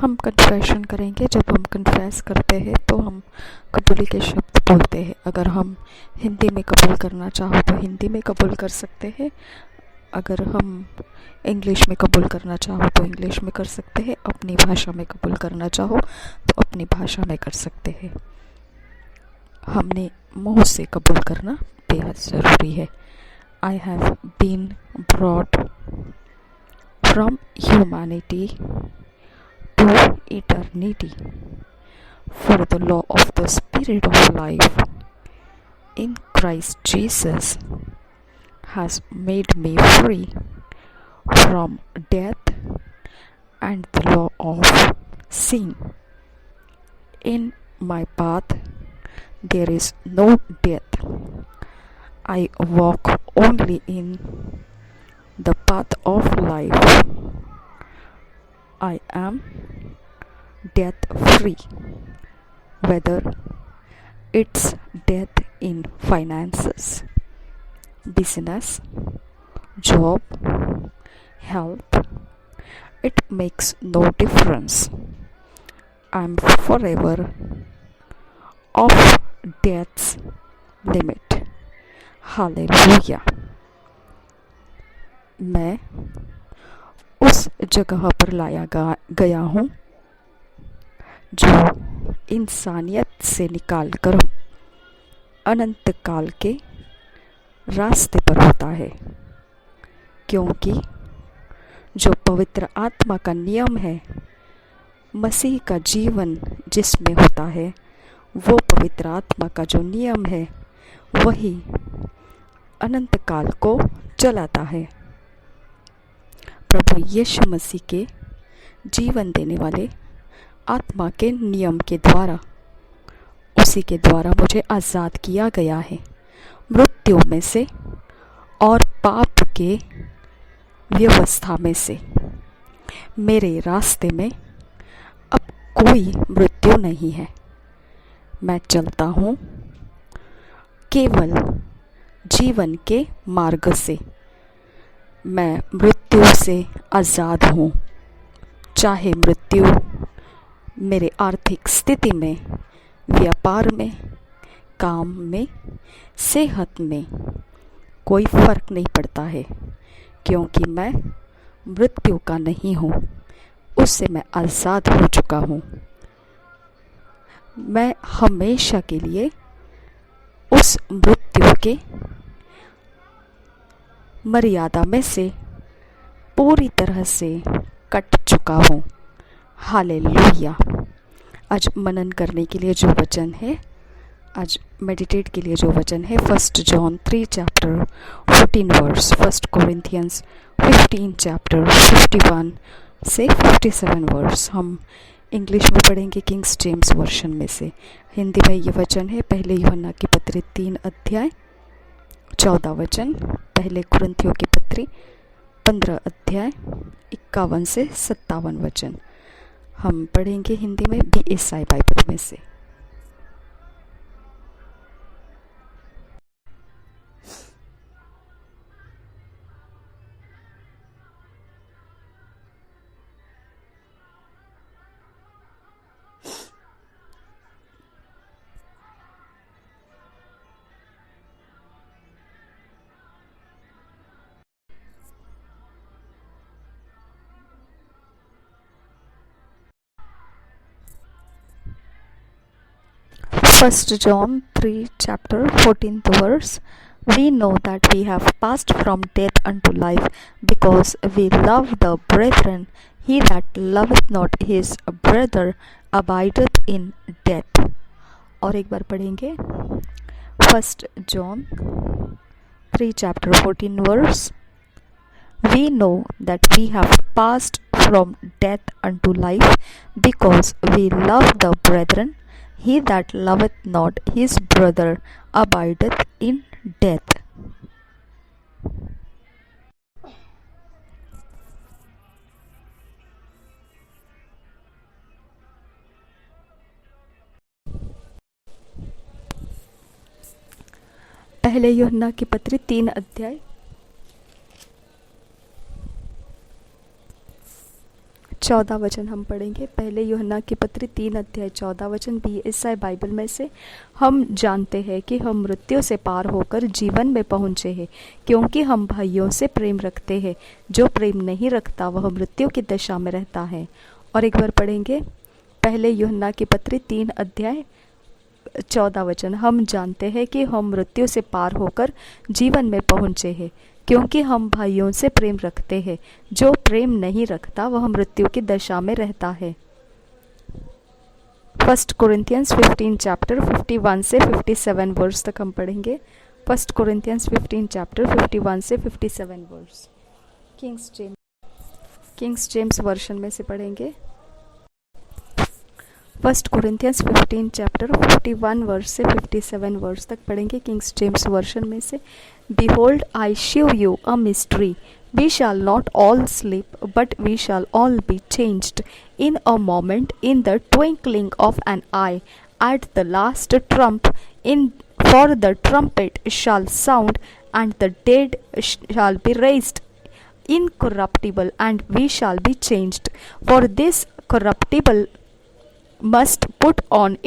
हम कन्फेशन करेंगे। जब हम कन्फेस करते हैं तो हम कबूली के शब्द बोलते हैं। अगर हम हिंदी में कबूल करना चाहो तो हिंदी में कबूल कर सकते हैं। अगर हम इंग्लिश में कबूल करना चाहो तो इंग्लिश में कर सकते हैं। अपनी भाषा में कबूल करना चाहो तो अपनी भाषा में कर सकते हैं। हमने मुंह से कबूल करना बेहद ज़रूरी है। I have been brought from humanity to eternity for the law of the Spirit of life in Christ Jesus has made me free from death and the law of sin. In my path there is no death. I walk only in the path of life. I am death free, whether it's death in finances, business, job, health. It makes no difference. I'm forever off death's limit. Hallelujah. मैं उस जगह पर लाया गया हूँ जो इंसानियत से निकालकर अनंत काल के रास्ते पर होता है, क्योंकि जो पवित्र आत्मा का नियम है, मसीह का जीवन जिसमें होता है, वो पवित्र आत्मा का जो नियम है वही अनंत काल को चलाता है। प्रभु यीशु मसीह के जीवन देने वाले आत्मा के नियम के द्वारा, उसी के द्वारा मुझे आज़ाद किया गया है मृत्यु में से और पाप के व्यवस्था में से। मेरे रास्ते में अब कोई मृत्यु नहीं है। मैं चलता हूँ केवल जीवन के मार्ग से। मैं मृत्यु से आज़ाद हूँ, चाहे मृत्यु मेरे आर्थिक स्थिति में, व्यापार में, काम में, सेहत में, कोई फ़र्क नहीं पड़ता है, क्योंकि मैं मृत्यु का नहीं हूँ, उससे मैं आज़ाद हो चुका हूँ। मैं हमेशा के लिए उस मृत्यु के मर्यादा में से पूरी तरह से कट चुका हूँ। हालेलुया। आज मनन करने के लिए जो वचन है, आज मेडिटेट के लिए जो वचन है, 1 John 3 chapter 14 verse, 1 Corinthians 15 chapter 51 से 57 वर्स। हम इंग्लिश में पढ़ेंगे किंग्स जेम्स वर्शन में से। हिंदी में ये वचन है, पहले यूहन्ना की पत्री 3 अध्याय 14 वचन, पहले कुरिन्थियों की पत्री 15 अध्याय 51 से 57 वचन। हम पढ़ेंगे हिंदी में BSI बाइबल में से। First John 3 chapter 14th verse. We know that we have passed from death unto life, because we love the brethren. He that loveth not his brother abideth in death. और एक बार पढ़ेंगे 1 John 3 chapter 14 verse. We know that we have passed from death unto life, because we love the brethren. He that loveth not his brother abideth in death. पहले यूहन्ना की पत्री 3 अध्याय 14 वचन हम पढ़ेंगे। पहले यूहन्ना की पत्री 3 अध्याय 14 वचन BSI बाइबल में से। हम जानते हैं कि हम मृत्यु से पार होकर जीवन में पहुँचे हैं, क्योंकि हम भाइयों से प्रेम रखते हैं। जो प्रेम नहीं रखता वह मृत्यु की दशा में रहता है। और एक बार पढ़ेंगे पहले यूहन्ना की पत्री 3 अध्याय 14 वचन। हम जानते हैं कि हम मृत्यु से पार होकर जीवन में पहुँचे हैं, क्योंकि हम भाइयों से प्रेम रखते हैं। जो प्रेम नहीं रखता वह मृत्यु की दशा में रहता है। 1 कोरिन्थियंस 15 चैप्टर 51 से 57 वर्स तक हम पढ़ेंगे। 1 कोरिन्थियंस 15 चैप्टर 51 से 57 वर्स किंग्स जेम्स वर्शन में से पढ़ेंगे। 1 कोरिन्थियंस 15 चैप्टर 51 वर्स से 57 वर्स तक पढ़ेंगे किंग्स जेम्स वर्शन में से। Behold, I shew you a mystery. We shall not all sleep, but we shall all be changed in a moment, in the twinkling of an eye, at the last trump. For the trumpet shall sound, and the dead shall be raised incorruptible, and we shall be changed. For this corruptible must put on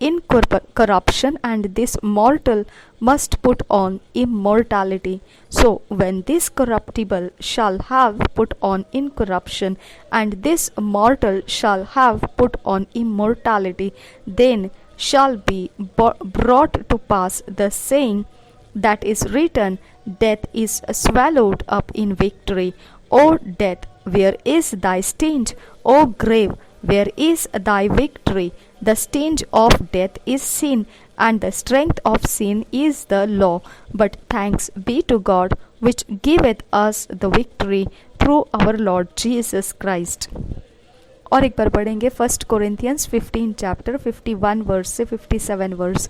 incorruption, and this mortal must put on immortality. So when this corruptible shall have put on incorruption, and this mortal shall have put on immortality, then shall be brought to pass the saying that is written, Death is swallowed up in victory. O death, where is thy sting? O grave, where is thy victory? The sting of death is sin, and the strength of sin is the law. But thanks be to God, which giveth us the victory through our Lord Jesus Christ. और एक बार पढ़ेंगे 1 कोरिन्थियंस 15 chapter 51 verse से 57 verse.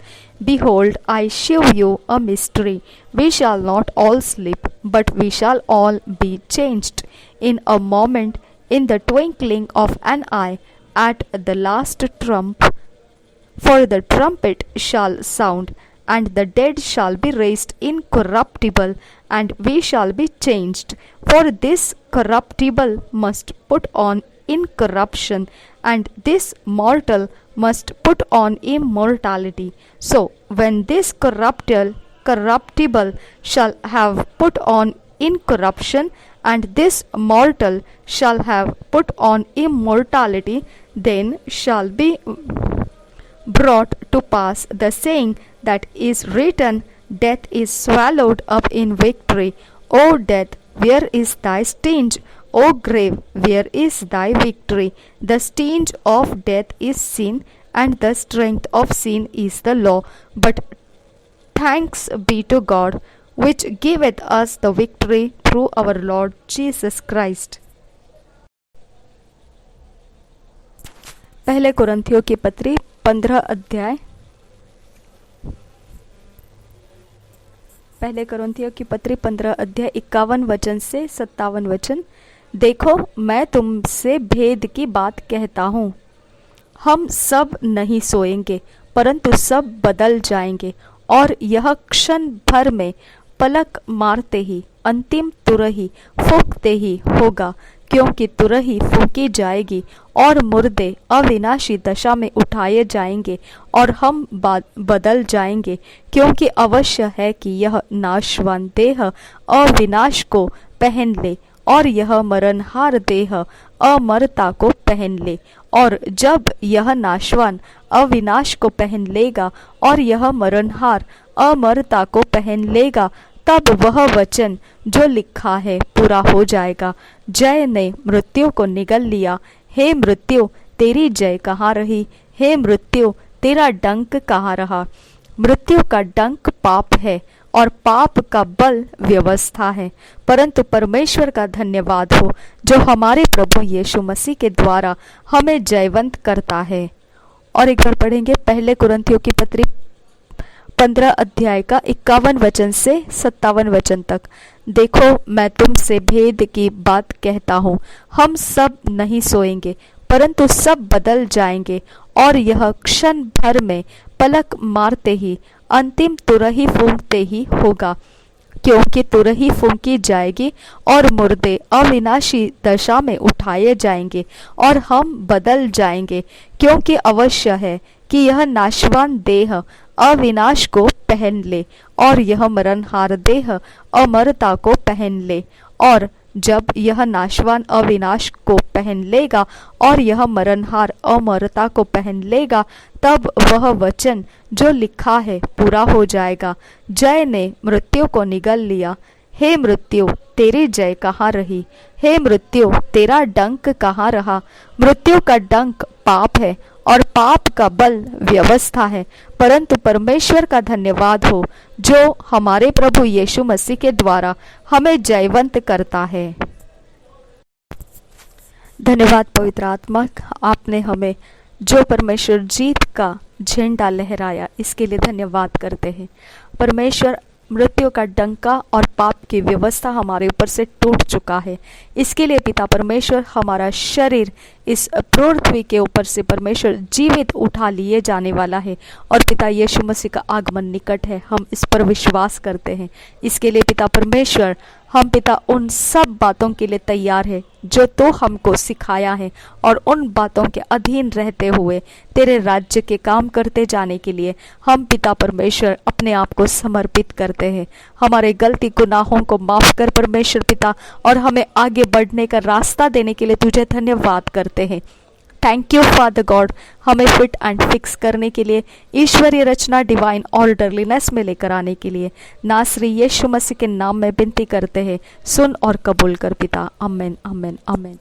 Behold, I shew you a mystery. We shall not all sleep, but we shall all be changed in a moment, in the twinkling of an eye, at the last trump. For the trumpet shall sound, and the dead shall be raised incorruptible, and we shall be changed. For this corruptible must put on incorruption, and this mortal must put on immortality. So when this corruptible shall have put on incorruption, and this mortal shall have put on immortality, then shall be brought to pass the saying that is written, Death is swallowed up in victory. O death, where is thy sting? O grave, where is thy victory? The sting of death is sin, and the strength of sin is the law. But thanks be to God, which giveth us the victory through our Lord Jesus Christ. पहले कुरिन्थियों की पत्री 15 अध्याय। पहले कुरिन्थियों की पत्री 15 अध्याय 51 वचन से 57 वचन। देखो, मैं तुमसे भेद की बात कहता हूँ। हम सब नहीं सोएंगे, परंतु सब बदल जाएंगे, और यह क्षण भर में, पलक मारते ही, अंतिम तुरही फूंकते ही होगा। क्योंकि तुरही फूंकी जाएगी, और मुर्दे अविनाशी दशा में उठाए जाएंगे, और हम बदल जाएंगे। क्योंकि अवश्य है कि यह नाशवान देह अविनाश को पहन ले, और यह मरणहार देह अमरता को पहन ले। और जब यह नाशवान अविनाश को पहन लेगा, और यह मरणहार अमरता को पहन लेगा, तब वह वचन जो लिखा है पूरा हो जाएगा, जय ने मृत्यु को निगल लिया। हे मृत्यु, तेरी जय कहाँ रही? हे मृत्यु, तेरा डंक कहाँ रहा? मृत्यु का डंक पाप है, और पाप का बल व्यवस्था है। परंतु परमेश्वर का धन्यवाद हो, जो हमारे प्रभु यीशु मसीह के द्वारा हमें जयवंत करता है। और एक बार पढ़ेंगे पहले कुरिन्थियों की पत्री 15 अध्याय का 51 वचन से 57 वचन तक। देखो, मैं तुमसे भेद की बात कहता हूँ। हम सब नहीं सोएंगे, परंतु सब बदल जाएंगे, और यह क्षण भर में, पलक मारते ही, अंतिम तुरही फूंकते ही होगा। क्योंकि तुरही फूंकी जाएगी और मुर्दे अविनाशी दशा में उठाए जाएंगे और हम बदल जाएंगे, क्योंकि अवश्य है कि यह नाशवान देह अविनाश को पहन ले और यह मरणहार देह अमरता को पहन ले। और जब यह नाशवान अविनाश को पहन लेगा और यह मरणहार अमरता को पहन लेगा, तब वह वचन जो लिखा है पूरा हो जाएगा। जय ने मृत्यु को निगल लिया। हे मृत्यु, तेरी जय कहाँ रही? हे मृत्यु, तेरा डंक कहाँ रहा? मृत्यु का डंक पाप है और पाप का बल व्यवस्था है, परंतु परमेश्वर का धन्यवाद हो जो हमारे प्रभु यीशु मसीह के द्वारा हमें जयवंत करता है। धन्यवाद पवित्र आत्मा, आपने हमें जो परमेश्वर जीत का झंडा लहराया, इसके लिए धन्यवाद करते हैं। परमेश्वर, मृत्यु का डंका और पाप की व्यवस्था हमारे ऊपर से टूट चुका है। इसके लिए पिता परमेश्वर, हमारा शरीर इस पृथ्वी के ऊपर से परमेश्वर जीवित उठा लिए जाने वाला है और पिता यीशु मसीह का आगमन निकट है। हम इस पर विश्वास करते हैं। इसके लिए पिता परमेश्वर, हम पिता उन सब बातों के लिए तैयार है जो तो हमको सिखाया है, और उन बातों के अधीन रहते हुए तेरे राज्य के काम करते जाने के लिए हम पिता परमेश्वर अपने आप को समर्पित करते हैं। हमारे गलती गुनाहों को माफ कर परमेश्वर पिता, और हमें आगे बढ़ने का रास्ता देने के लिए तुझे धन्यवाद करते हैं। थैंक यू फादर गॉड, हमें फिट एंड फिक्स करने के लिए, ईश्वरीय रचना डिवाइन ऑर्डरलीनेस में लेकर आने के लिए नासरी यीशु मसीह के नाम में विनती करते हैं। सुन और कबूल कर पिता। आमीन, आमीन, आमीन।